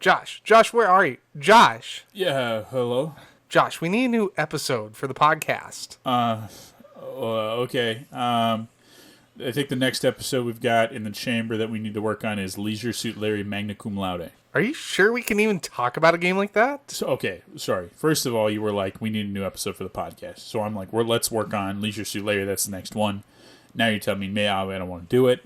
Josh, where are you? Josh. Yeah, hello? Josh, we need a new episode for the podcast. Okay. I think the next episode we've got in the chamber that we need to work on is Leisure Suit Larry Magna Cum Laude. Are you sure we can even talk about a game like that? So, okay, sorry. First of all, you were like, we need a new episode for the podcast. So I'm like, let's work on Leisure Suit Larry. That's the next one. Now you're telling me, I don't want to do it.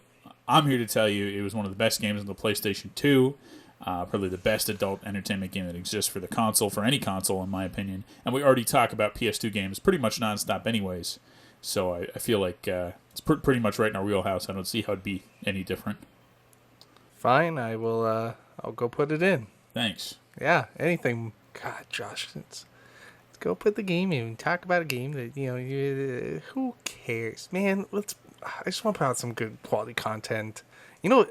I'm here to tell you it was one of the best games on the PlayStation 2. Probably the best adult entertainment game that exists for the console, for any console, in my opinion. And we already talk about PS2 games pretty much nonstop anyways. So I feel like it's pretty much right in our wheelhouse. I don't see how it'd be any different. Fine, I'll go put it in. Thanks. Yeah, anything. God, Josh, let's go put the game in. Talk about a game that, who cares? Man, I just want to put out some good quality content. A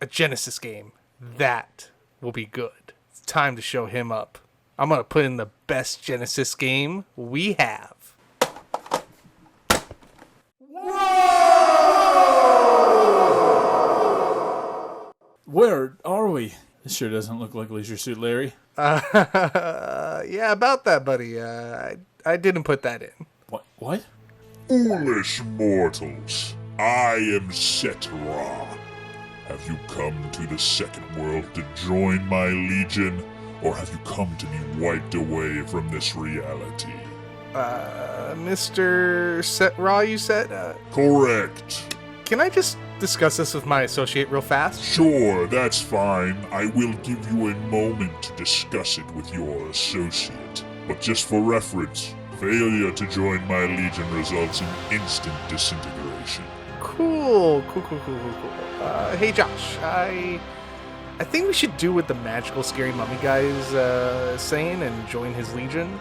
Genesis game. That will be good. It's time to show him up. I'm going to put in the best Genesis game we have. Where are we? This sure doesn't look like Leisure Suit Larry. Yeah, about that, buddy. I didn't put that in. What? Foolish mortals, I am Sett. Have you come to the second world to join my legion, or have you come to be wiped away from this reality? Mr. Sett, you said? Correct. Can I just discuss this with my associate real fast? Sure, that's fine. I will give you a moment to discuss it with your associate. But just for reference, failure to join my legion results in instant disintegration. Cool. Hey, Josh, I think we should do what the magical scary mummy guy is saying and join his legion.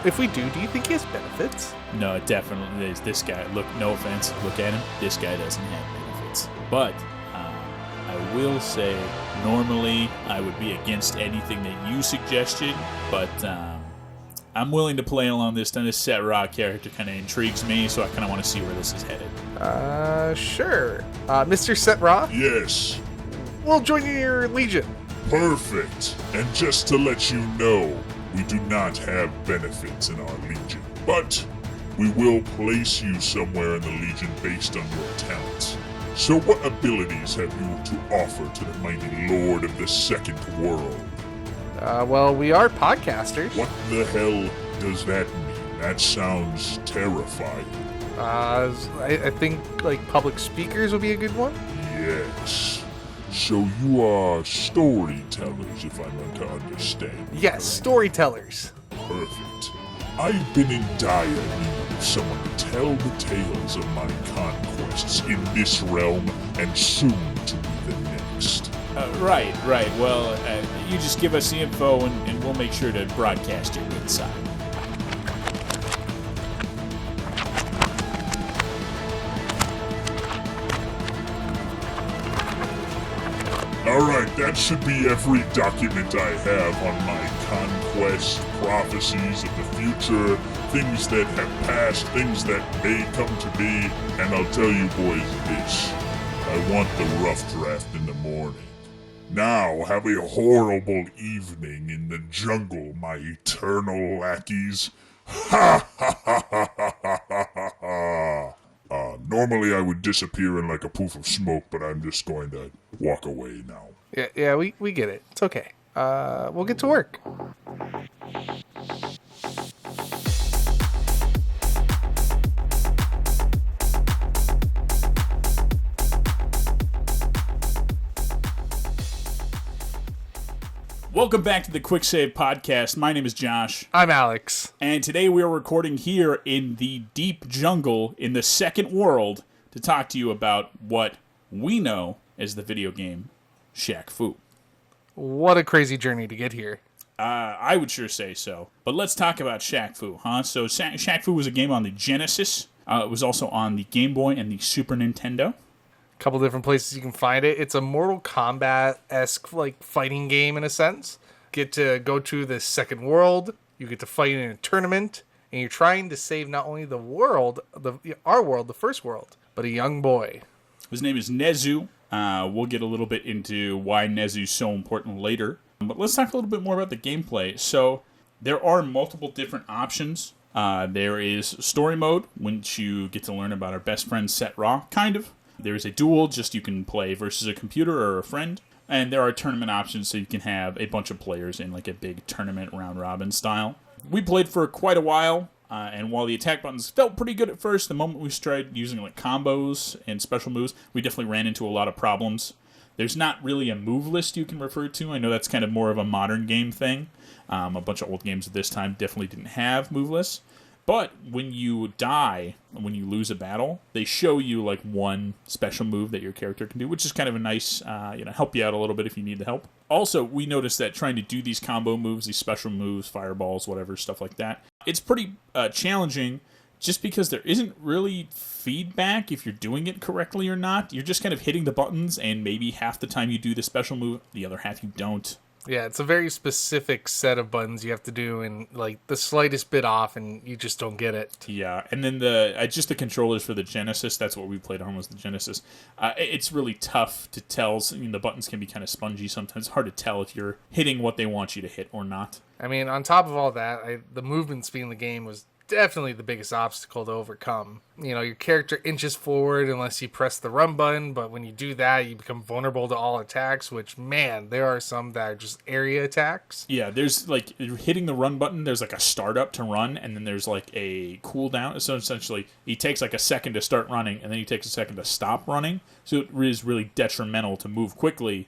If we do you think he has benefits? No, it definitely is. This guy, look, no offense, look at him. This guy doesn't have benefits. But I will say, normally I would be against anything that you suggested, but I'm willing to play along this time. This Sett character kind of intrigues me, so I kind of want to see where this is headed. Sure. Mr. Sett? Yes. We'll join your legion. Perfect. And just to let you know, we do not have benefits in our legion, but we will place you somewhere in the legion based on your talents. So what abilities have you to offer to the mighty lord of the second world? Well, we are podcasters. What the hell does that mean? That sounds terrifying. I think, public speakers would be a good one? Yes. So you are storytellers, if I'm meant to understand. Yes, storytellers. Perfect. I've been in dire need of someone to tell the tales of my conquests in this realm and soon to be the next. Right. Well, you just give us the info and we'll make sure to broadcast your good side. Alright, that should be every document I have on my conquest, prophecies of the future, things that have passed, things that may come to be, and I'll tell you boys this, I want the rough draft in the morning. Now have a horrible evening in the jungle, my eternal lackeys. Ha ha ha ha ha ha ha ha. Normally I would disappear in like a poof of smoke, but I'm just going to walk away now. Yeah, we get it. It's okay. We'll get to work. Welcome back to the Quick Save Podcast. My name is Josh. I'm Alex. And today we are recording here in the deep jungle in the second world to talk to you about what we know as the video game Shaq-Fu. What a crazy journey to get here. I would sure say so. But let's talk about Shaq-Fu, huh? So Shaq-Fu was a game on the Genesis. It was also on the Game Boy and the Super Nintendo. Couple different places you can find it. It's a Mortal Kombat-esque fighting game in a sense. Get to go to the second world. You get to fight in a tournament, and you're trying to save not only the world, our world, the first world, but a young boy. His name is Nezu. We'll get a little bit into why Nezu's so important later. But let's talk a little bit more about the gameplay. So there are multiple different options. There is story mode, which you get to learn about our best friend Sett Ra, kind of. There's a duel, just you can play versus a computer or a friend. And there are tournament options, so you can have a bunch of players in like a big tournament round-robin style. We played for quite a while, and while the attack buttons felt pretty good at first, the moment we started using like combos and special moves, we definitely ran into a lot of problems. There's not really a move list you can refer to. I know that's kind of more of a modern game thing. A bunch of old games at this time definitely didn't have move lists. But when you die, when you lose a battle, they show you like one special move that your character can do, which is kind of a nice, help you out a little bit if you need the help. Also, we noticed that trying to do these combo moves, these special moves, fireballs, whatever, stuff like that, it's pretty challenging just because there isn't really feedback if you're doing it correctly or not. You're just kind of hitting the buttons, and maybe half the time you do the special move, the other half you don't. Yeah, it's a very specific set of buttons you have to do, and like the slightest bit off, and you just don't get it. Yeah, and then just the controllers for the Genesis. That's what we played on, was the Genesis. It's really tough to tell. I mean, the buttons can be kind of spongy sometimes. It's hard to tell if you're hitting what they want you to hit or not. I mean, on top of all that, the movement speed in the game was definitely the biggest obstacle to overcome. You know, your character inches forward unless you press the run button, but when you do that, you become vulnerable to all attacks, which, man, there are some that are just area attacks. Yeah, there's, like, hitting the run button, there's, like, a startup to run, and then there's, like, a cooldown. So, essentially, he takes, like, a second to start running, and then he takes a second to stop running. So it is really detrimental to move quickly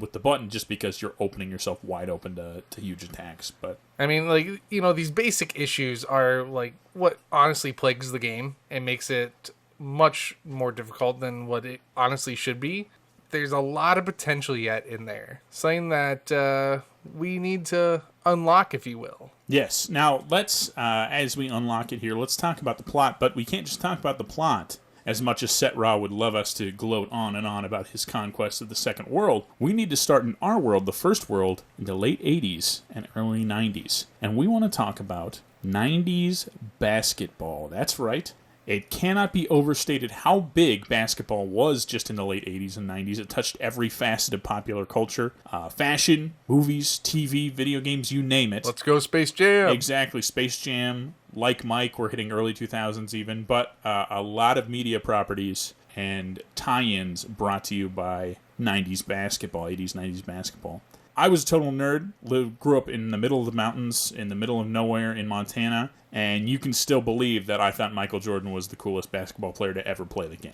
with the button, just because you're opening yourself wide open to huge attacks. But I mean, like, you know, these basic issues are like what honestly plagues the game and makes it much more difficult than what it honestly should be. There's a lot of potential yet in there, something that we need to unlock, if you will. Yes. Now let's as we unlock it here, let's talk about the plot. But we can't just talk about the plot. As much as Sett Ra would love us to gloat on and on about his conquest of the second world, we need to start in our world, the first world, in the late 80s and early 90s. And we want to talk about 90s basketball. That's right. It cannot be overstated how big basketball was just in the late 80s and 90s. It touched every facet of popular culture. Fashion, movies, TV, video games, you name it. Let's go Space Jam! Exactly, Space Jam, Like Mike, we're hitting early 2000s even. But a lot of media properties and tie-ins brought to you by 90s basketball, 80s, 90s basketball. I was a total nerd, grew up in the middle of the mountains, in the middle of nowhere in Montana, and you can still believe that I thought Michael Jordan was the coolest basketball player to ever play the game.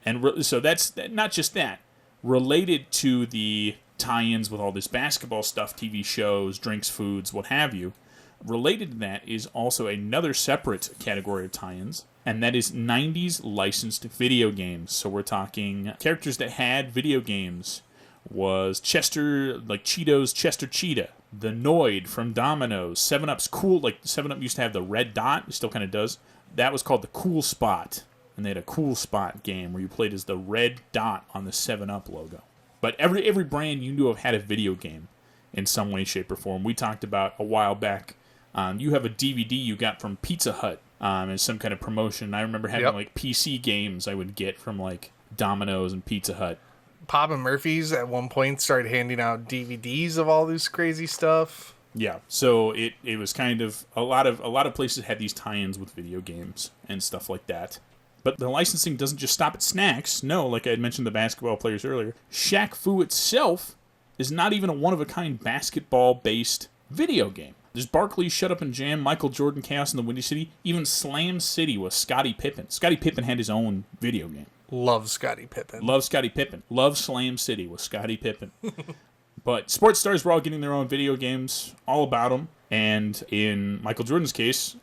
And so that's not just that. Related to the tie-ins with all this basketball stuff, TV shows, drinks, foods, what have you, related to that is also another separate category of tie-ins, and that is 90s licensed video games. So we're talking characters that had video games. Was Chester, like Cheetos, Chester Cheetah, the Noid from Domino's, 7-Up's cool, like 7-Up used to have the red dot, it still kind of does. That was called the Cool Spot, and they had a Cool Spot game where you played as the red dot on the 7-Up logo. But every brand you knew of had a video game in some way, shape, or form. We talked about a while back, you have a DVD you got from Pizza Hut as some kind of promotion. I remember having like PC games I would get from like Domino's and Pizza Hut. Papa Murphy's at one point started handing out DVDs of all this crazy stuff. Yeah, so it was kind of a lot of places had these tie-ins with video games and stuff like that. But the licensing doesn't just stop at snacks. No, like I had mentioned the basketball players earlier, Shaq-Fu itself is not even a one-of-a-kind basketball-based video game. There's Barkley's Shut Up and Jam, Michael Jordan Chaos in the Windy City, even Slam City with Scottie Pippen. Scottie Pippen had his own video game. Love Scottie Pippen. Love Scottie Pippen. Love Slam City with Scottie Pippen. But sports stars were all getting their own video games, all about them. And in Michael Jordan's case,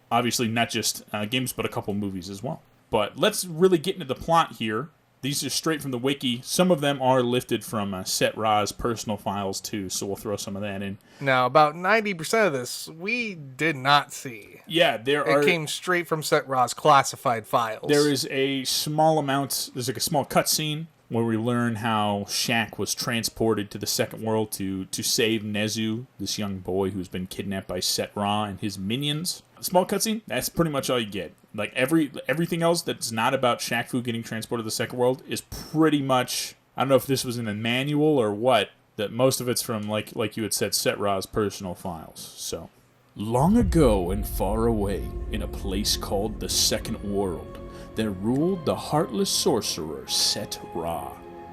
obviously not just games, but a couple movies as well. But let's really get into the plot here. These are straight from the wiki. Some of them are lifted from Sett Ra's personal files, too, so we'll throw some of that in. Now, about 90% of this, we did not see. Yeah, It came straight from Sett Ra's classified files. There is a small amount, there's like a small cutscene where we learn how Shaq was transported to the second world to save Nezu, this young boy who's been kidnapped by Sett Ra and his minions. A small cutscene, that's pretty much all you get. Like everything else that's not about Shaq-Fu getting transported to the second world is pretty much I don't know if this was in a manual or what, that most of it's from, like you had said, Sett Ra's personal files. So, long ago and far away, in a place called the Second World, there ruled the heartless sorcerer Sett Ra.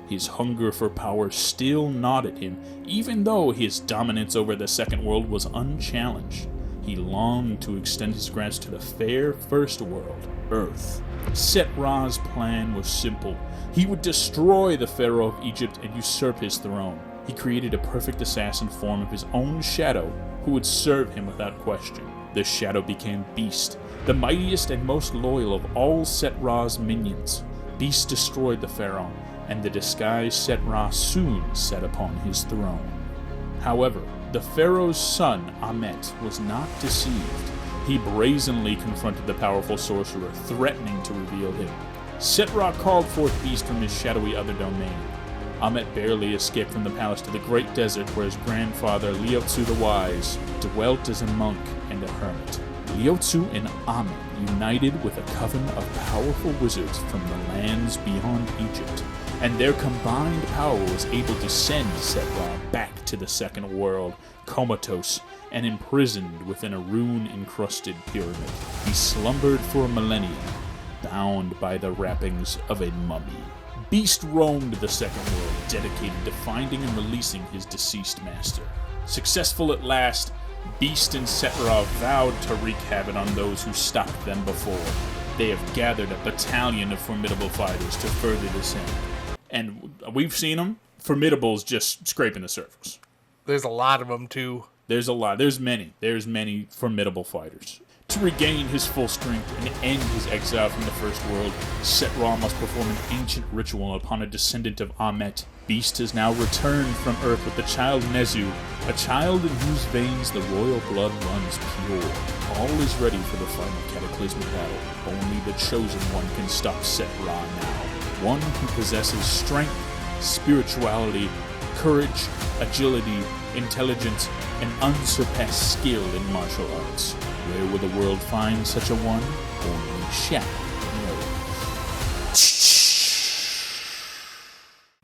His hunger for power still gnawed at him, even though his dominance over the Second World was unchallenged. He longed to extend his grasp to the fair First World, Earth. Sett Ra's plan was simple. He would destroy the Pharaoh of Egypt and usurp his throne. He created a perfect assassin form of his own shadow who would serve him without question. The shadow became Beast, the mightiest and most loyal of all Sett Ra's minions. Beast destroyed the Pharaoh, and the disguised Sett Ra soon sat upon his throne. However, the Pharaoh's son, Amet, was not deceived. He brazenly confronted the powerful sorcerer, threatening to reveal him. Sett Ra called forth Beast from his shadowy other domain. Amet barely escaped from the palace to the great desert where his grandfather, Liao-Tzu the Wise, dwelt as a monk and a hermit. Liao-Tzu and Amet united with a coven of powerful wizards from the lands beyond Egypt, and their combined power was able to send Sett Ra back to the Second World, comatose and imprisoned within a rune-encrusted pyramid. He slumbered for a millennium, bound by the wrappings of a mummy. Beast roamed the Second World, dedicated to finding and releasing his deceased master. Successful at last, Beast and Sett Ra vowed to wreak havoc on those who stopped them before. They have gathered a battalion of formidable fighters to further this end. And we've seen them. Formidable's just scraping the surface. There's a lot of them, too. There's a lot. There's many formidable fighters. To regain his full strength and end his exile from the First World, Sett Ra must perform an ancient ritual upon a descendant of Amet. Beast has now returned from Earth with the child Nezu, a child in whose veins the royal blood runs pure. All is ready for the final cataclysmic battle. Only the Chosen One can stop Sett Ra now. One who possesses strength, spirituality, courage, agility, intelligence, and unsurpassed skill in martial arts. Where will the world find such a one? Only Shaq knows.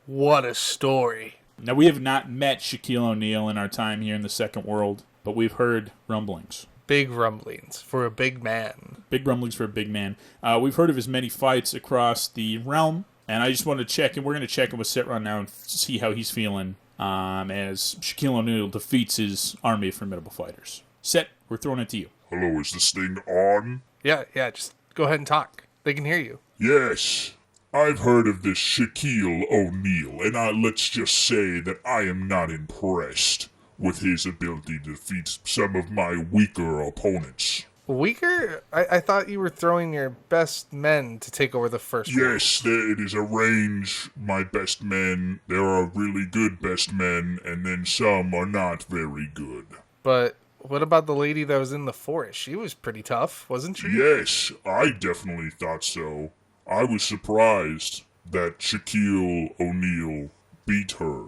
What a story. Now, we have not met Shaquille O'Neal in our time here in the Second World, but we've heard rumblings. Big rumblings for a big man. Big rumblings for a big man. We've heard of his many fights across the realm, and I just want to check in. We're going to check in with Sett Ra now and see how he's feeling as Shaquille O'Neal defeats his army of formidable fighters. Sett, we're throwing it to you. Hello, is this thing on? Yeah, just go ahead and talk. They can hear you. Yes. I've heard of this Shaquille O'Neal, and let's just say that I am not impressed with his ability to defeat some of my weaker opponents. Weaker? I thought you were throwing your best men to take over the first one. Yes, it is a range, my best men. There are really good best men, and then some are not very good. But what about the lady that was in the forest? She was pretty tough, wasn't she? Yes, I definitely thought so. I was surprised that Shaquille O'Neal beat her.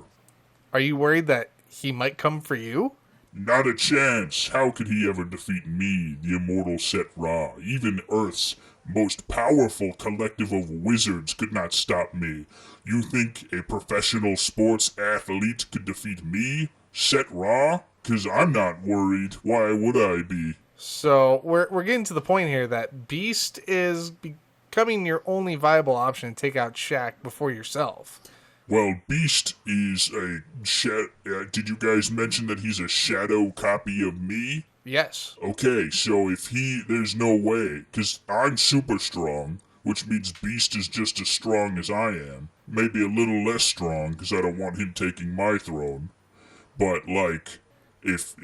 Are you worried that he might come for you? Not a chance. How could he ever defeat me, the immortal Sett Ra? Even Earth's most powerful collective of wizards could not stop me. You think a professional sports athlete could defeat me, Sett Ra? 'Cause I'm not worried. Why would I be? So we're getting to the point here that Beast is becoming your only viable option to take out Shaq before yourself. Well, Beast is a did you guys mention that he's a shadow copy of me? Yes. Okay, so there's no way, because I'm super strong, which means Beast is just as strong as I am. Maybe a little less strong, because I don't want him taking my throne. But, like, if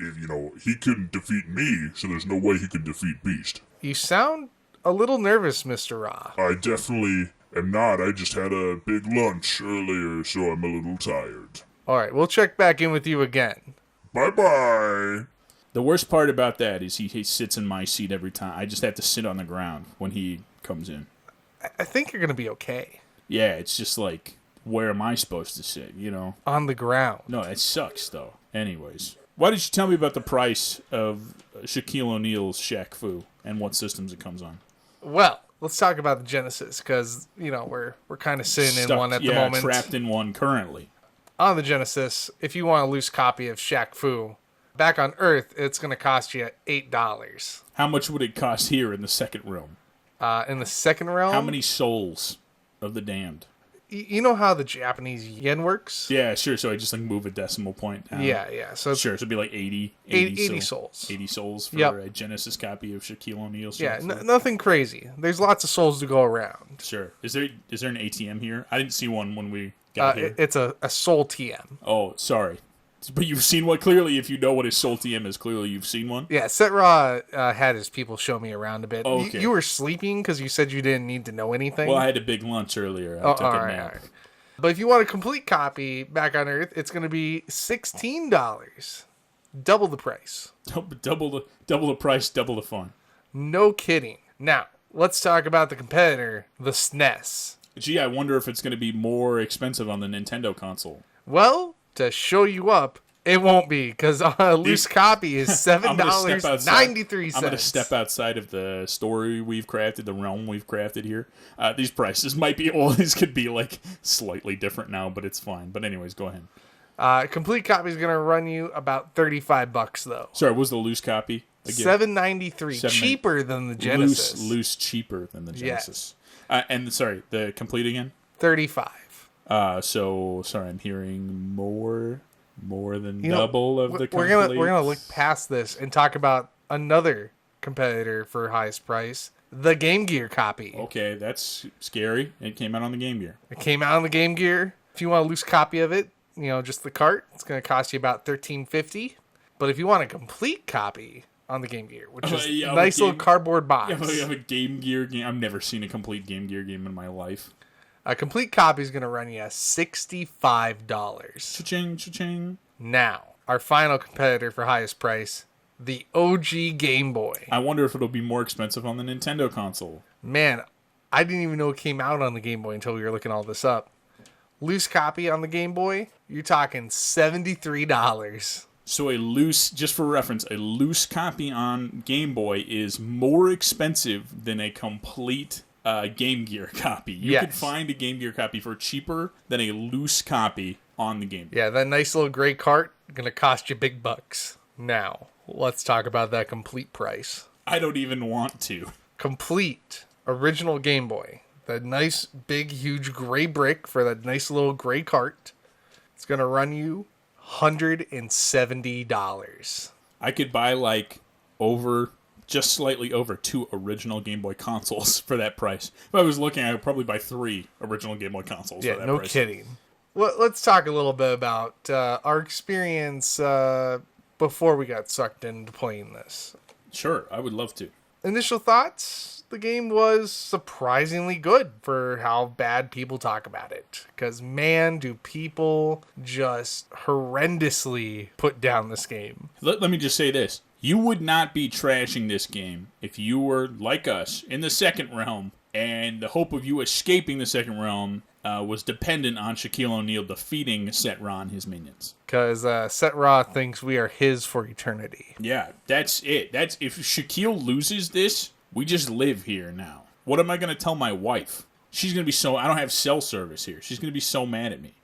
he couldn't defeat me, so there's no way he could defeat Beast. You sound a little nervous, Mr. Ra. I definitely am not. I just had a big lunch earlier, so I'm a little tired. Alright, we'll check back in with you again. Bye-bye! The worst part about that is he sits in my seat every time. I just have to sit on the ground when he comes in. I think you're going to be okay. Yeah, it's just like, where am I supposed to sit, On the ground. No, it sucks, though. Anyways. Why did you tell me about the price of Shaquille O'Neal's Shaq-Fu and what systems it comes on? Well, let's talk about the Genesis, because, we're kind of sitting in one at the moment. Trapped in one currently. On the Genesis, if you want a loose copy of Shaq-Fu, back on Earth, it's going to cost you $8. How much would it cost here in the second realm? In the second realm? How many souls of the damned? You know how the Japanese yen works? Yeah, sure. So I just move a decimal point down. Yeah. So sure. So it'd be like 80 souls. 80 souls for a Genesis copy of Shaquille O'Neal. Yeah, nothing crazy. There's lots of souls to go around. Sure. Is there an ATM here? I didn't see one when we got here. It's a soul TM. Oh, sorry. But you've seen one, clearly. If you know what his soul TM is, clearly you've seen one. Yeah, Sett had his people show me around a bit. Oh, okay. You were sleeping because you said you didn't need to know anything. Well, I had a big lunch earlier. I took a nap. All right. But if you want a complete copy back on Earth, it's going to be $16. Double the price. Double the price, double the fun. No kidding. Now, let's talk about the competitor, the SNES. Gee, I wonder if it's going to be more expensive on the Nintendo console. Well, to show you up, it won't be, because a loose copy is $7.93. I'm going to step outside of the story we've crafted, the realm we've crafted here. These prices might be, these could be like slightly different now, but it's fine. But anyways, go ahead. Complete copy is going to run you about $35 though. Sorry, what was the loose copy? $7.93, cheaper than the Genesis. Loose cheaper than the Genesis. Yes. And sorry, the complete again? $35. So sorry, I'm hearing more than double of the complete. We're gonna look past this and talk about another competitor for highest price, the Game Gear copy. Okay, that's scary. It came out on the Game Gear. It came out on the Game Gear. If you want a loose copy of it, just the cart, it's gonna cost you about $13.50. But if you want a complete copy on the Game Gear, which is a nice little cardboard box. Yeah, I have a Game Gear game. I've never seen a complete Game Gear game in my life. A complete copy is going to run you $65. Cha-ching, cha-ching. Now, our final competitor for highest price, the OG Game Boy. I wonder if it'll be more expensive on the Nintendo console. Man, I didn't even know it came out on the Game Boy until we were looking all this up. Loose copy on the Game Boy, you're talking $73. So just for reference, a loose copy on Game Boy is more expensive than a complete Game Gear copy. You could find a Game Gear copy for cheaper than a loose copy on the Game Boy. Yeah, that nice little gray cart going to cost you big bucks. Now, let's talk about that complete price. I don't even want to. Complete original Game Boy. That nice big huge gray brick for that nice little gray cart. It's going to run you $170. I could buy just slightly over 2 original Game Boy consoles for that price. If I was looking, I would probably buy 3 original Game Boy consoles for that no price. Kidding. Well, let's talk a little bit about our experience before we got sucked into playing this. Sure, I would love to. Initial thoughts? The game was surprisingly good for how bad people talk about it. Because, man, do people just horrendously put down this game. Let me just say this. You would not be trashing this game if you were, like us, in the second realm, and the hope of you escaping the second realm was dependent on Shaquille O'Neal defeating Sett and his minions. Because Sett thinks we are his for eternity. Yeah, that's it. If Shaquille loses this, we just live here now. What am I going to tell my wife? She's going to be I don't have cell service here. She's going to be so mad at me.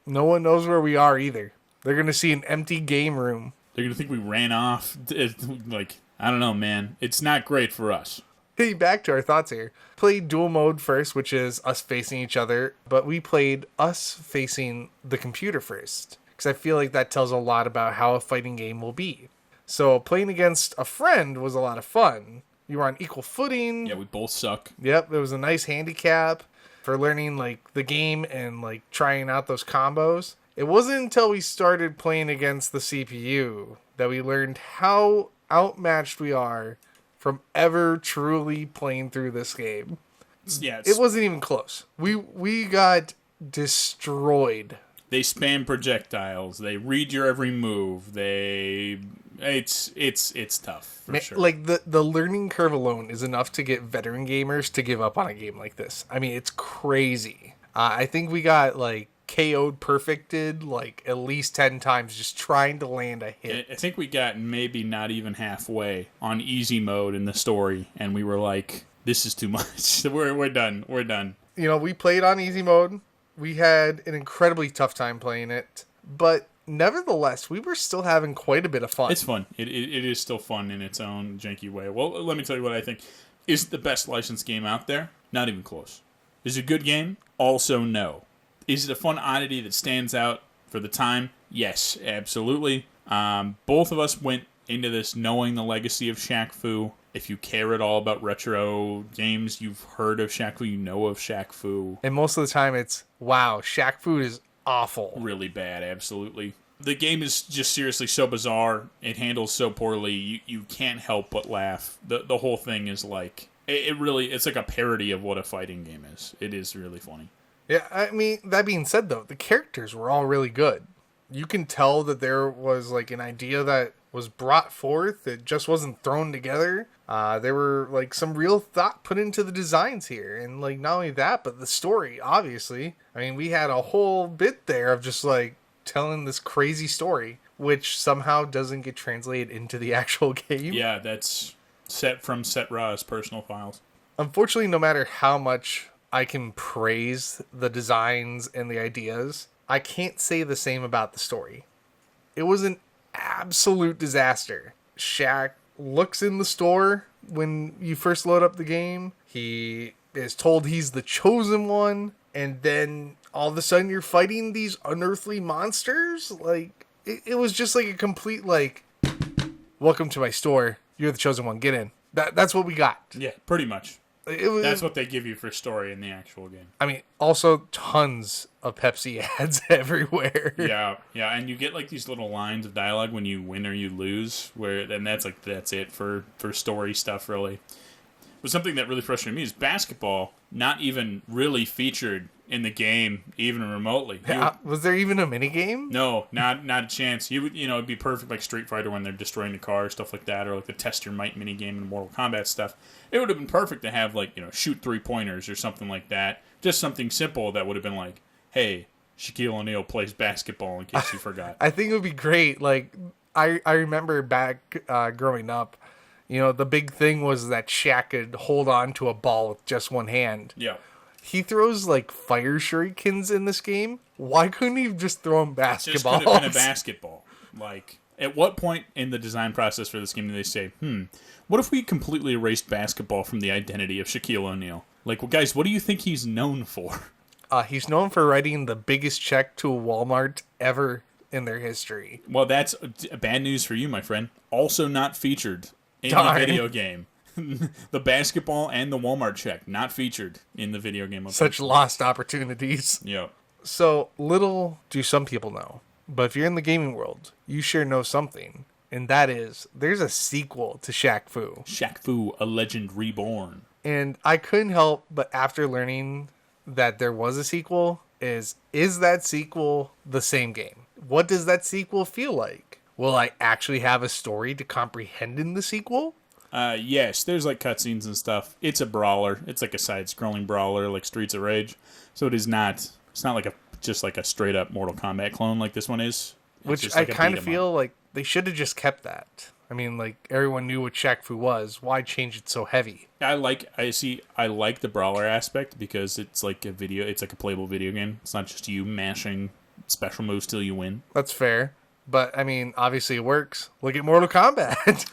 No one knows where we are either. They're going to see an empty game room. They're going to think we ran off. I don't know, man. It's not great for us. Hey, back to our thoughts here. Played dual mode first, which is us facing each other, but we played us facing the computer first, because I feel like that tells a lot about how a fighting game will be. So playing against a friend was a lot of fun. You were on equal footing. Yeah, we both suck. Yep, there was a nice handicap for learning the game and trying out those combos. It wasn't until we started playing against the CPU that we learned how outmatched we are from ever truly playing through this game. Yeah, it wasn't even close. We got destroyed. They spam projectiles. They read your every move. It's tough for sure. The learning curve alone is enough to get veteran gamers to give up on a game like this. I mean, it's crazy. I think we got KO'd perfected at least 10 times just trying to land a hit. I think we got maybe not even halfway on easy mode in the story, and we were this is too much. We're done. We're done. We played on easy mode. We had an incredibly tough time playing it, but nevertheless, we were still having quite a bit of fun. It's fun. It is still fun in its own janky way. Well, let me tell you what I think is the best licensed game out there. Not even close. Is it a good game? Also, no. Is it a fun oddity that stands out for the time? Yes, absolutely. Both of us went into this knowing the legacy of Shaq-Fu. If you care at all about retro games, you've heard of Shaq-Fu, you know of Shaq-Fu. And most of the time it's, wow, Shaq-Fu is awful. Really bad, absolutely. The game is just seriously so bizarre. It handles so poorly. You can't help but laugh. The whole thing is like, it's like a parody of what a fighting game is. It is really funny. Yeah, I mean, that being said, though, the characters were all really good. You can tell that there was like an idea that was brought forth. It just wasn't thrown together. There were like some real thought put into the designs here. And like not only that, but the story, obviously. I mean, we had a whole bit there of just like telling this crazy story, which somehow doesn't get translated into the actual game. Yeah, that's Sett from Sett Ra's personal files. Unfortunately, no matter how much I can praise the designs and the ideas, I can't say the same about the story. It was an absolute disaster. Shaq looks in the store when you first load up the game. He is told he's the chosen one, and then all of a sudden you're fighting these unearthly monsters. Like, it was just like a complete, like, welcome to my store. You're the chosen one. Get in. That's what we got. Yeah, pretty much. That's what they give you for story in the actual game. I mean, also tons of Pepsi ads everywhere. Yeah, and you get like these little lines of dialogue when you win or you lose, and that's it for story stuff, really. But something that really frustrated me is basketball not even really featured in the game, even remotely. Was there even a mini game? No, not a chance. It'd be perfect like Street Fighter when they're destroying the car, stuff like that, or like the Test Your Might mini game in Mortal Kombat stuff. It would have been perfect to have like shoot 3-pointers or something like that. Just something simple that would have been like, hey, Shaquille O'Neal plays basketball in case you forgot. I think it would be great. Like I remember back growing up, the big thing was that Shaq could hold on to a ball with just one hand. Yeah. He throws like fire shurikens in this game. Why couldn't he just throw him basketballs? Just could have been a basketball. Like, at what point in the design process for this game do they say, what if we completely erased basketball from the identity of Shaquille O'Neal? Like, well, guys, what do you think he's known for? He's known for writing the biggest check to a Walmart ever in their history. Well, that's bad news for you, my friend. Also not featured in the video game. The basketball and the Walmart check not featured in the video game. Such lost opportunities. Yeah. So little do some people know, but if you're in the gaming world, you sure know something, and that is there's a sequel to Shaq-Fu. Shaq-Fu: A Legend Reborn. And I couldn't help but after learning that there was a sequel, is that sequel the same game? What does that sequel feel like? Will I actually have a story to comprehend in the sequel? Yes, there's like cutscenes and stuff. It's a brawler. It's like a side-scrolling brawler, like Streets of Rage. So it's not like just like a straight up Mortal Kombat clone like this one is. Which I kind of feel like they should have just kept that. I mean, like everyone knew what Shaq-Fu was. Why change it so heavy? I like the brawler aspect because it's like a playable video game. It's not just you mashing special moves till you win. That's fair. But, I mean, obviously it works. Look at Mortal Kombat.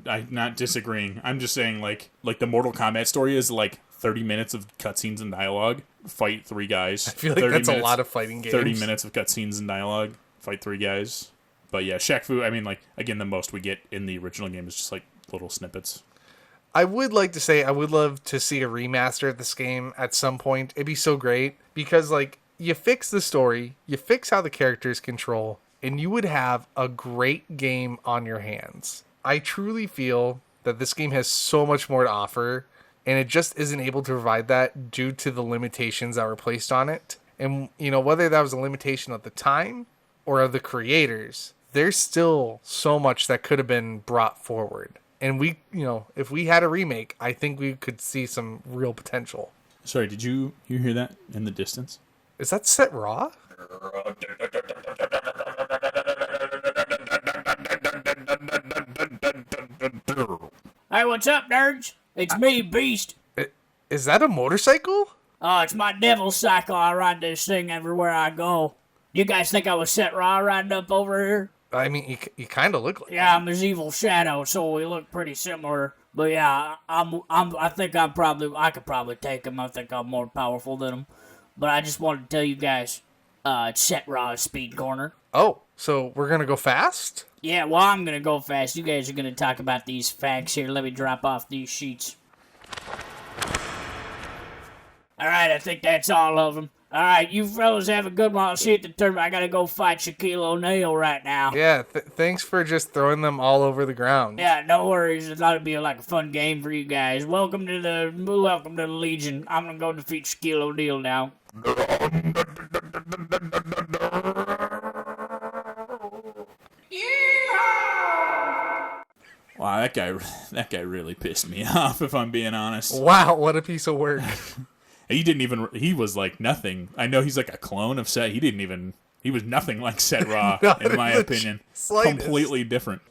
I'm not disagreeing. I'm just saying, like the Mortal Kombat story is, like, 30 minutes of cutscenes and dialogue, fight 3 guys. I feel like that's a lot of fighting games. 30 minutes of cutscenes and dialogue, fight 3 guys. But, yeah, Shaq-Fu, I mean, like, again, the most we get in the original game is just, like, little snippets. I would like to say I would love to see a remaster of this game at some point. It'd be so great. Because, like, you fix the story, you fix how the characters control, and you would have a great game on your hands. I truly feel that this game has so much more to offer, and it just isn't able to provide that due to the limitations that were placed on it. And, whether that was a limitation of the time or of the creators, there's still so much that could have been brought forward. And we, if we had a remake, I think we could see some real potential. Sorry, did you hear that in the distance? Is that Sett Raw? Hey, what's up, nerds? It's me, Beast. Is that a motorcycle? Oh, it's my devil cycle. I ride this thing everywhere I go. You guys think I was Sett Ra riding up over here? I mean, you kind of look like. Yeah, I'm his evil shadow, so we look pretty similar. But yeah, I think I could probably take him. I think I'm more powerful than him. But I just wanted to tell you guys, it's Sett Ra's Speed Corner. Oh, so we're gonna go fast? Yeah, well, I'm gonna go fast. You guys are gonna talk about these facts here. Let me drop off these sheets. Alright, I think that's all of them. Alright, you fellas have a good one. I'll see you at the tournament. I gotta go fight Shaquille O'Neal right now. Yeah, thanks for just throwing them all over the ground. Yeah, no worries. I thought it'd be like a fun game for you guys. Welcome to the Legion. I'm gonna go defeat Shaquille O'Neal now. Wow, that guy really pissed me off, if I'm being honest. Wow, what a piece of work. He was like nothing. I know he's like a clone of Sett. He was nothing like Sett Ra, Not in my in the opinion. slightest. Completely different.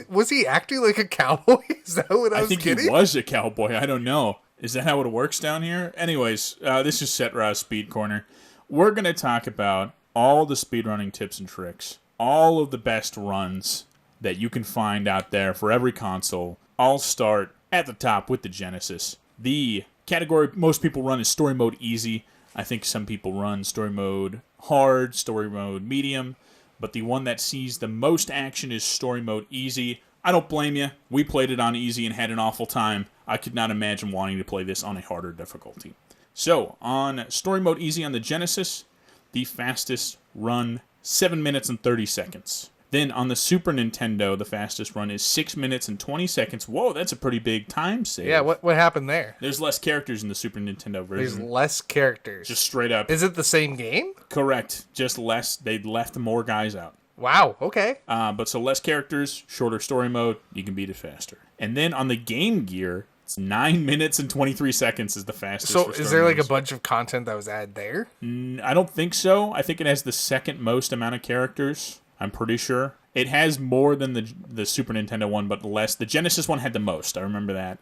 Was he acting like a cowboy? Is that what I was think getting? he was a cowboy. I don't know. Is that how it works down here? Anyways, this is Sett Ra's Speed Corner. We're going to talk about all the speedrunning tips and tricks, all of the best runs that you can find out there for every console. I'll start at the top with the Genesis. The category most people run is Story Mode Easy. I think some people run Story Mode Hard, Story Mode Medium, but the one that sees the most action is Story Mode Easy. I don't blame you. We played it on Easy and had an awful time. I could not imagine wanting to play this on a harder difficulty. So, on Story Mode Easy on the Genesis, the fastest run, 7 minutes and 30 seconds. Then on the Super Nintendo, the fastest run is 6 minutes and 20 seconds. Whoa, that's a pretty big time save. Yeah, what happened there? There's less characters in the Super Nintendo version. There's less characters. Just straight up. Is it the same game? Correct. Just less. They left more guys out. Wow, okay. But so less characters, shorter story mode, you can beat it faster. And then on the Game Gear, it's 9 minutes and 23 seconds is the fastest. So is there like a bunch of content that was added there? I don't think so. I think it has the second most amount of characters. I'm pretty sure. It has more than the Super Nintendo one, but less. The Genesis one had the most. I remember that.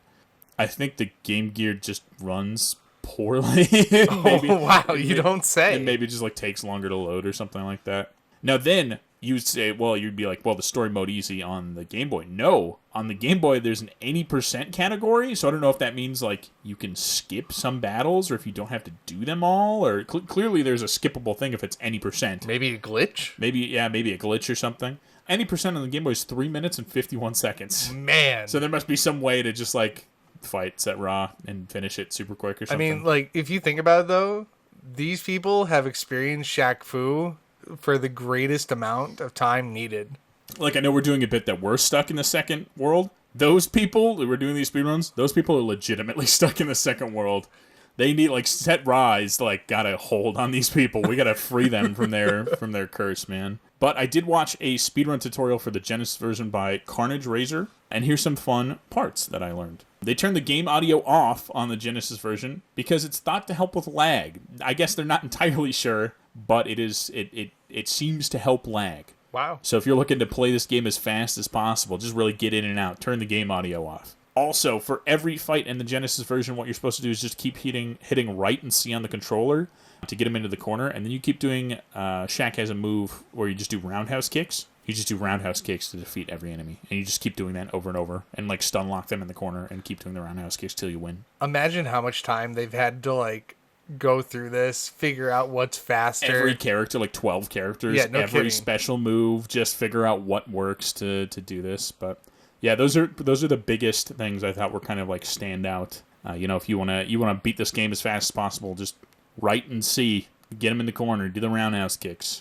I think the Game Gear just runs poorly. Maybe, oh, wow, you don't say. And maybe it just like takes longer to load or something like that. Now then, you'd say, well, you'd be like, well, the story mode easy on the Game Boy. No, on the Game Boy, there's an 80% category, so I don't know if that means, like, you can skip some battles, or if you don't have to do them all, or clearly there's a skippable thing if it's any percent. Maybe a glitch? Maybe a glitch or something. Any percent on the Game Boy is 3 minutes and 51 seconds. Man. So there must be some way to just, like, fight Sett Ra and finish it super quick or something. I mean, like, if you think about it, though, these people have experienced Shaq-Fu for the greatest amount of time needed. Like, I know we're doing a bit that we're stuck in the second world. Those people that were doing these speedruns, those people are legitimately stuck in the second world. They need, like, Sett Ra is, like, got a hold on these people. We gotta free them from their curse, man. But I did watch a speedrun tutorial for the Genesis version by Carnage Razor, and here's some fun parts that I learned. They turned the game audio off on the Genesis version because it's thought to help with lag. I guess they're not entirely sure, but it seems to help lag. Wow. So if you're looking to play this game as fast as possible, just really get in and out, turn the game audio off. Also, for every fight in the Genesis version, what you're supposed to do is just keep hitting right and C on the controller to get him into the corner, and then you keep doing, Shaq has a move where you just do roundhouse kicks. You just do roundhouse kicks to defeat every enemy, and you just keep doing that over and over, and like stun lock them in the corner, and keep doing the roundhouse kicks till you win. Imagine how much time they've had to, like, go through this, figure out what's faster. Every character, like 12 characters, yeah, no every kidding. special move, just figure out what works to do this. But yeah, those are the biggest things I thought were kind of like stand out. If you wanna beat this game as fast as possible, just right and C, get him in the corner, do the roundhouse kicks.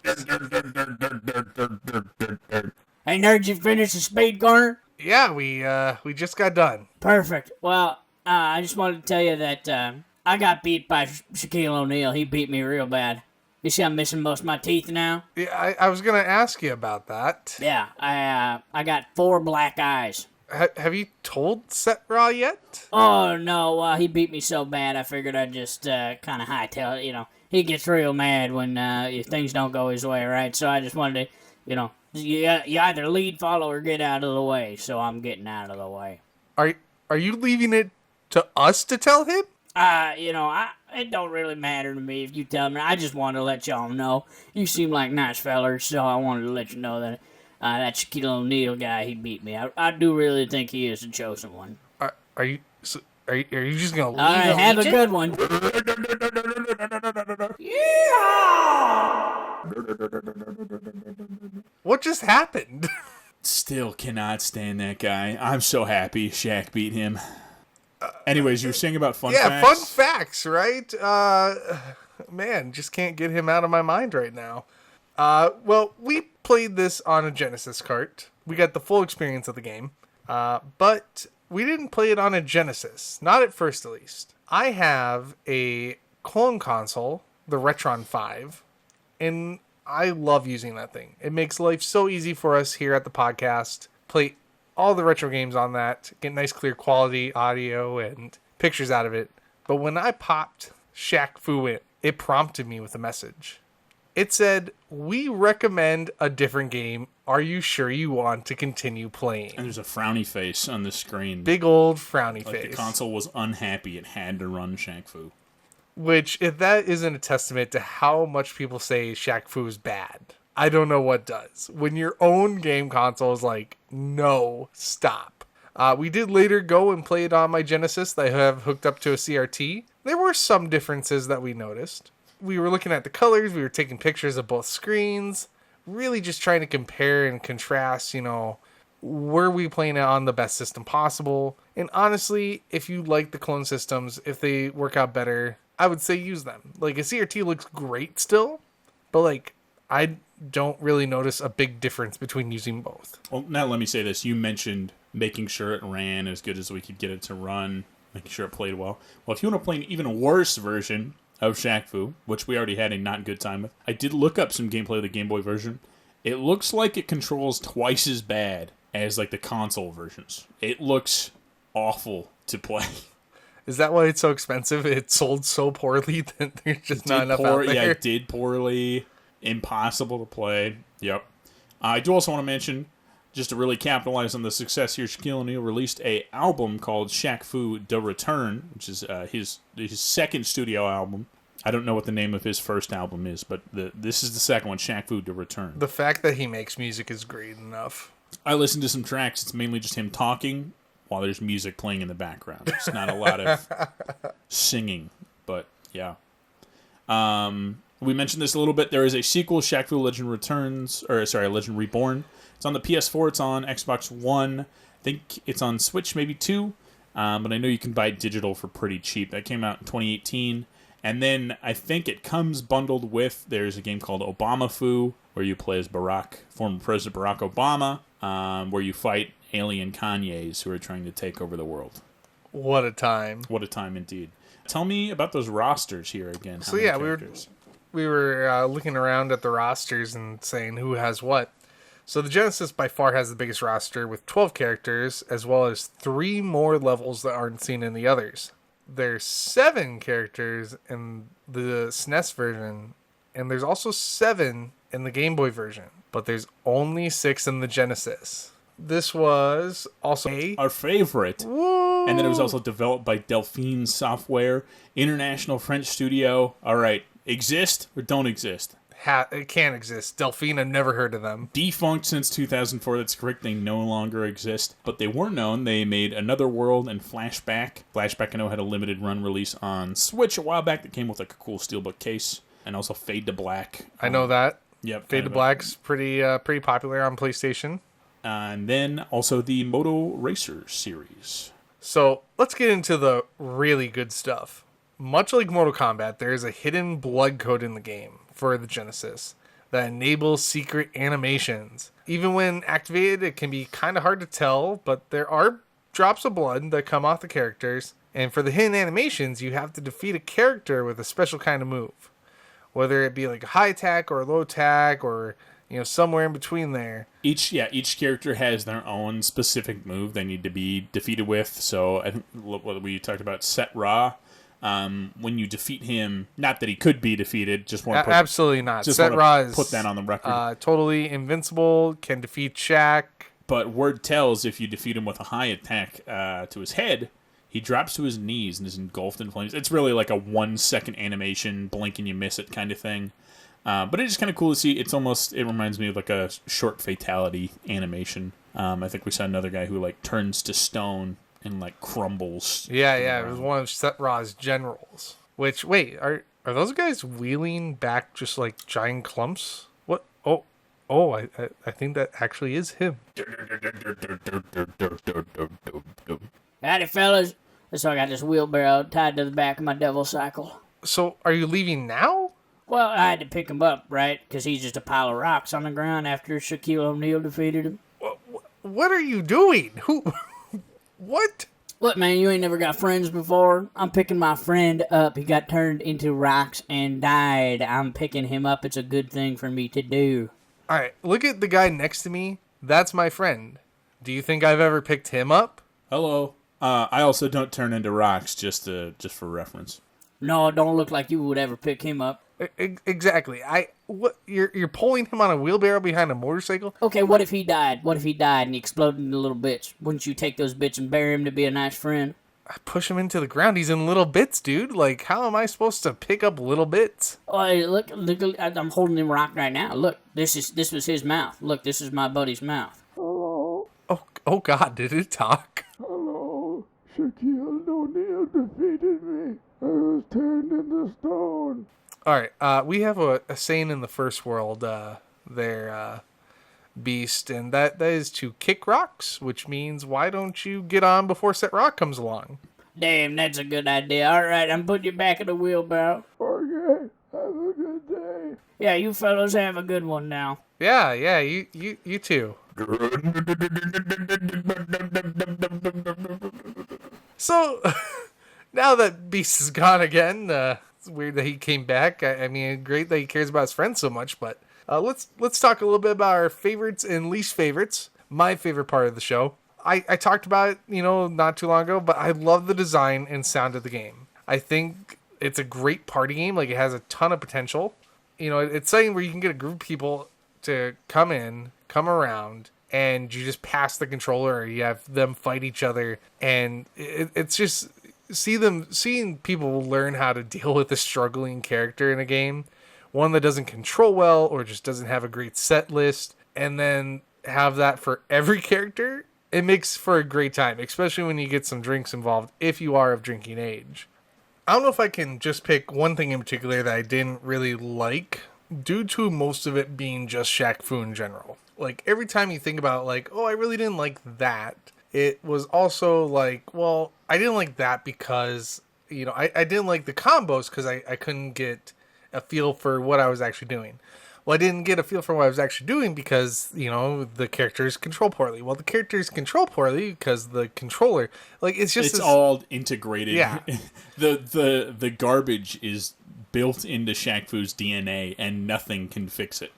Hey, nerds, you finished the speed corner? Yeah, we just got done. Perfect. Well, I just wanted to tell you that I got beat by Shaquille O'Neal. He beat me real bad. You see I'm missing most of my teeth now? Yeah, I was gonna ask you about that. Yeah, I got 4 black eyes. Have you told Sett Ra yet? Oh, no, he beat me so bad I figured I'd just kind of hightail it, He gets real mad when things don't go his way, right? So I just wanted to, you either lead, follow, or get out of the way. So I'm getting out of the way. Are you leaving it To us to tell him? It don't really matter to me if you tell me. I just wanted to let y'all know. You seem like nice fellers, so I wanted to let you know that that Shaquille O'Neal guy, he beat me. I do really think he is the chosen one. Are you just gonna leave? All right, have a good one. What just happened? Still cannot stand that guy. I'm so happy Shaq beat him. Anyways, you were saying about fun facts? Yeah, fun facts, right? Man, just can't get him out of my mind right now. Well, we played this on a Genesis cart. We got the full experience of the game. But we didn't play it on a Genesis. Not at first, at least. I have a clone console, the Retron 5, and I love using that thing. It makes life so easy for us here at the podcast. Play all the retro games on that, get nice clear quality audio and pictures out of it. But when I popped Shaq-Fu in, it prompted me with a message. It said, "We recommend a different game. Are you sure you want to continue playing?" And there's a frowny face on the screen. Big old frowny like face. The console was unhappy. It had to run Shaq-Fu. Which, if that isn't a testament to how much people say Shaq-Fu is bad, I don't know what does. When your own game console is like, no, stop. We did later go and play it on my Genesis that I have hooked up to a CRT. There were some differences that we noticed. We were looking at the colors, we were taking pictures of both screens, really just trying to compare and contrast, were we playing it on the best system possible? And honestly, if you like the clone systems, if they work out better, I would say use them. Like, a CRT looks great still, but I don't really notice a big difference between using both. Well, now let me say this. You mentioned making sure it ran as good as we could get it to run, making sure it played well. Well, if you want to play an even worse version of Shaq-Fu, which we already had a not good time with, I did look up some gameplay of the Game Boy version. It looks like it controls twice as bad as the console versions. It looks awful to play. Is that why it's so expensive? It sold so poorly that there's just not enough out there? Yeah, it did poorly. Impossible to play. Yep. I do also want to mention, just to really capitalize on the success here, Shaquille O'Neal released a album called Shaq-Fu The Return, which is his second studio album. I don't know what the name of his first album is, but this is the second one, Shaq-Fu The Return. The fact that he makes music is great enough. I listened to some tracks. It's mainly just him talking while there's music playing in the background. It's not a lot of singing, but yeah. We mentioned this a little bit. There is a sequel, Shaq-Fu Legend Legend Reborn. It's on the PS4. It's on Xbox One. I think it's on Switch, maybe 2. But I know you can buy it digital for pretty cheap. That came out in 2018. And then I think it comes bundled with, there's a game called Obama-Fu, where you play as former President Barack Obama, where you fight alien Kanyes who are trying to take over the world. What a time. What a time indeed. Tell me about those rosters here again. So yeah, we were looking around at the rosters and saying who has what. So the Genesis by far has the biggest roster with 12 characters, as well as 3 more levels that aren't seen in the others. There's 7 characters in the SNES version, and there's also 7 in the Game Boy version, but there's only 6 in the Genesis. This was also our favorite. Woo! And then it was also developed by Delphine Software, international French studio. All right, exist or don't exist? It can't exist. Delphine, I've never heard of them. Defunct since 2004, that's correct. They no longer exist. But they were known. They made Another World and Flashback. Flashback, I know, had a limited run release on Switch a while back that came with a cool steelbook case. And also Fade to Black. I know that. Yep. Fade to Black's pretty popular on PlayStation. And then also the Moto Racer series. So let's get into the really good stuff. Much like Mortal Kombat, there is a hidden blood code in the game for the Genesis that enables secret animations. Even when activated, it can be kind of hard to tell, but there are drops of blood that come off the characters. And for the hidden animations, you have to defeat a character with a special kind of move. Whether it be like a high attack or a low attack or somewhere in between there. Each character has their own specific move they need to be defeated with. So I think what we talked about, Sett Ra. When you defeat him, not that he could be defeated, just want to put, absolutely not. Just Sett Ra is put that on the record. Totally invincible, can defeat Shaq. But word tells if you defeat him with a high attack to his head, He drops to his knees and is engulfed in flames. It's really like a 1 second animation, blink and you miss it kind of thing. But it's just kind of cool to see. It reminds me of like a short fatality animation. I think we saw another guy who like turns to stone and like crumbles. Yeah, it was one of Sett Ra's generals. Which, wait, are those guys wheeling back just like giant clumps? What? I think that actually is him. Howdy, fellas. So I got this wheelbarrow tied to the back of my devil cycle. So, are you leaving now? Well, I had to pick him up, right? Because he's just a pile of rocks on the ground after Shaquille O'Neal defeated him. What are you doing? Who? What? Look, man, you ain't never got friends before. I'm picking my friend up. He got turned into rocks and died. I'm picking him up. It's a good thing for me to do. All right, look at the guy next to me. That's my friend. Do you think I've ever picked him up? Hello. I also don't turn into rocks, just for reference. No, it don't look like you would ever pick him up. Exactly. You're pulling him on a wheelbarrow behind a motorcycle? Okay, what if he died? What if he died and he exploded into little bits? Wouldn't you take those bits and bury him to be a nice friend? I push him into the ground. He's in little bits, dude. Like, how am I supposed to pick up little bits? Oh, hey, look, I'm holding him rock right now. Look, this was his mouth. Look, this is my buddy's mouth. Oh God, did it talk? Hello, Shaquille O'Neal defeated me. I was turned into stone. All right, we have a saying in the first world Beast, and that is to kick rocks, which means why don't you get on before Sett Rock comes along? Damn, that's a good idea. All right, I'm putting you back in the wheelbarrow. Okay, have a good day. Yeah, you fellows have a good one now. Yeah, you too. So, now that Beast is gone again, it's weird that he came back. I mean, great that he cares about his friends so much, but let's talk a little bit about our favorites and least favorites. My favorite part of the show. I talked about it, not too long ago, but I love the design and sound of the game. I think it's a great party game. Like, it has a ton of potential. It's something where you can get a group of people to come around, and you just pass the controller, or you have them fight each other, and it's just seeing people learn how to deal with a struggling character in a game, one that doesn't control well or just doesn't have a great set list, and then have that for every character. It makes for a great time, especially when you get some drinks involved, if you are of drinking age. I don't know if I can just pick one thing in particular that I didn't really like, due to most of it being just Shaq-Fu in general. Like, every time you think about, like, oh, I really didn't like that, it was also like, well, I didn't like that because, I didn't like the combos because I couldn't get a feel for what I was actually doing. Well, I didn't get a feel for what I was actually doing because, the characters control poorly. Well, the characters control poorly because the controller, like, it's all integrated. Yeah. The garbage is built into Shaq-Fu's DNA, and nothing can fix it.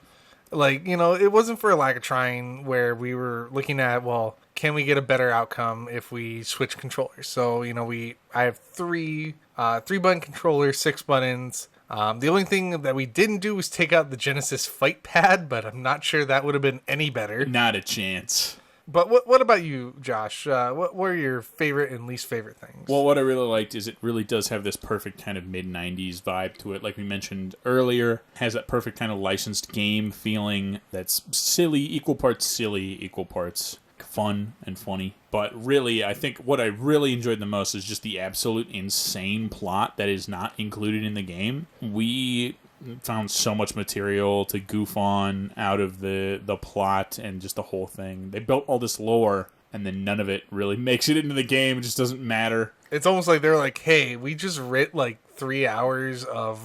Like, it wasn't for a lack of trying where we were looking at, well, can we get a better outcome if we switch controllers? So, I have three button controllers, 6 buttons. The only thing that we didn't do was take out the Genesis fight pad, but I'm not sure that would have been any better. Not a chance. But what about you, Josh? What were your favorite and least favorite things? Well, what I really liked is it really does have this perfect kind of mid-90s vibe to it. Like we mentioned earlier, has that perfect kind of licensed game feeling that's equal parts fun and funny. But really, I think what I really enjoyed the most is just the absolute insane plot that is not included in the game. We found so much material to goof on out of the plot and just the whole thing. They built all this lore, and then none of it really makes it into the game. It just doesn't matter. It's almost like they're like, hey, we just writ like 3 hours of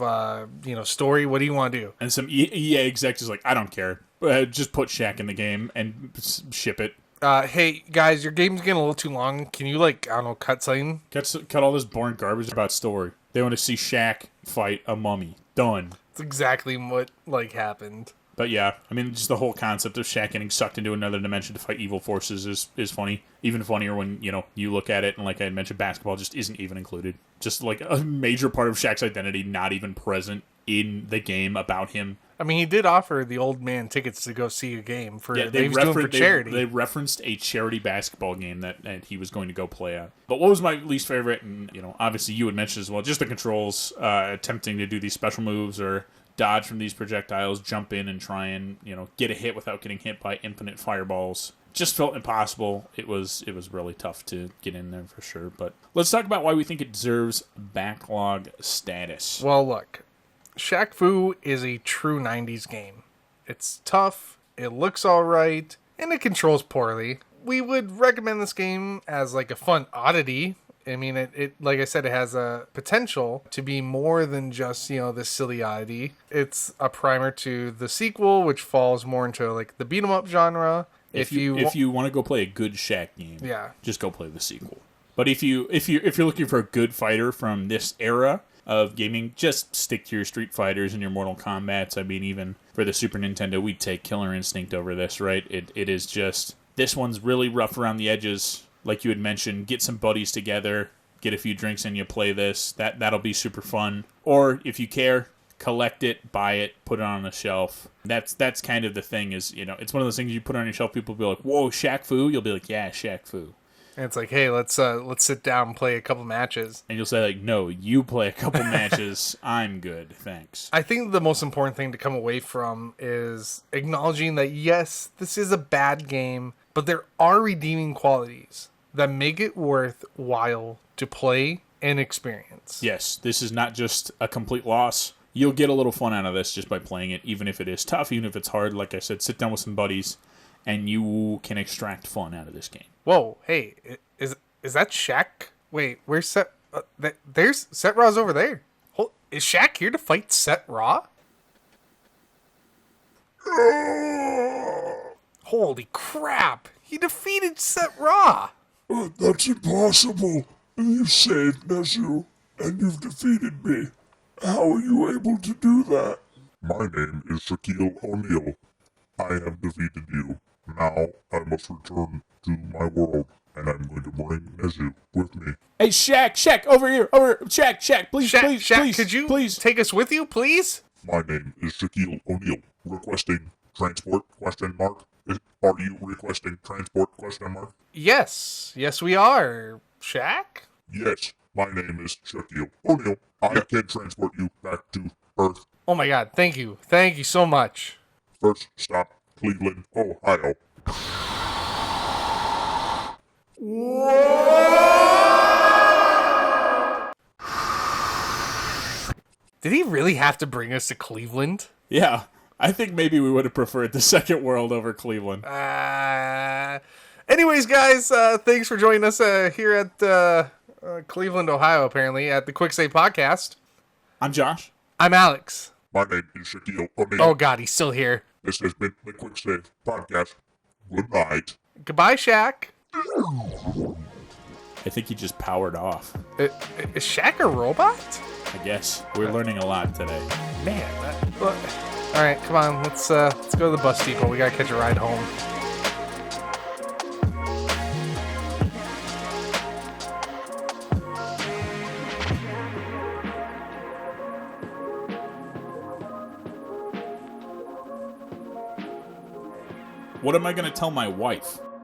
story. What do you want to do? And some EA exec is like, I don't care. Just put Shaq in the game and ship it. Hey guys, your game's getting a little too long. Can you cut something? Cut all this boring garbage about story. They want to see Shaq fight a mummy. Done. That's exactly what happened. But yeah, I mean, just the whole concept of Shaq getting sucked into another dimension to fight evil forces is funny. Even funnier when, you look at it and, like I had mentioned, basketball just isn't even included. Just like a major part of Shaq's identity not even present. in the game about him. I mean, he did offer the old man tickets to go see a game for Yeah, they was doing for charity. They referenced a charity basketball game that he was going to go play at. But what was my least favorite, and obviously you would mention as well, just the controls, attempting to do these special moves or dodge from these projectiles, jump in and try and get a hit without getting hit by infinite fireballs. Just felt impossible. It was really tough to get in there for sure. But let's talk about why we think it deserves backlog status. Well, look, Shaq-Fu is a true 90s game. It's tough, it looks alright, and it controls poorly. We would recommend this game as like a fun oddity. I mean, it like I said, it has a potential to be more than just, this silly oddity. It's a primer to the sequel, which falls more into like the beat 'em up genre. If you want to go play a good Shaq game, just go play the sequel. But if you're looking for a good fighter from this era of gaming, just stick to your Street Fighters and your Mortal Kombats. I mean, even for the Super Nintendo, we'd take Killer Instinct over this, right? It is just, this one's really rough around the edges. Like you had mentioned, get some buddies together, get a few drinks and you play this. That'll be super fun. Or if you care, collect it, buy it, put it on the shelf. That's kind of the thing is, it's one of those things you put on your shelf, people will be like, whoa, Shaq-Fu? You'll be like, yeah, Shaq-Fu. And it's like, hey, let's sit down and play a couple matches. And you'll say, like, no, you play a couple matches. I'm good, thanks. I think the most important thing to come away from is acknowledging that, yes, this is a bad game, but there are redeeming qualities that make it worthwhile to play and experience. Yes, this is not just a complete loss. You'll get a little fun out of this just by playing it, even if it is tough, even if it's hard. Like I said, sit down with some buddies, and you can extract fun out of this game. Whoa, hey, is that Shaq? Wait, where's Sett? There's Sett Raw's over there. Is Shaq here to fight Sett Raw? Holy crap! He defeated Sett Raw! That's impossible. You saved Nezu, and you've defeated me. How are you able to do that? My name is Shaquille O'Neal. I have defeated you. Now I must return to my world, and I'm going to bring Nezu with me. Hey, Shaq, over here, Shaq, please, Shaq, could you please take us with you, please? My name is Shaquille O'Neal. Requesting transport, question mark. Are you requesting transport, question mark? Yes, we are. Shaq? Yes, my name is Shaquille O'Neal. I can transport you back to Earth. Oh my god, thank you so much. First stop, Cleveland, Ohio. Did he really have to bring us to Cleveland? Yeah, I think maybe we would have preferred the second world over Cleveland. Anyways, guys, thanks for joining us here at Cleveland, Ohio, apparently, at the Quick Save Podcast. I'm Josh. I'm Alex. My name is Shaquille O'Neal. Oh god, he's still here. This has been the Quick Save Podcast. Good night. Goodbye, Shaq. I think he just powered off. Is Shaq a robot? I guess. We're learning a lot today. Man, look. All right, come on. Let's go to the bus depot. We gotta catch a ride home. What am I going to tell my wife?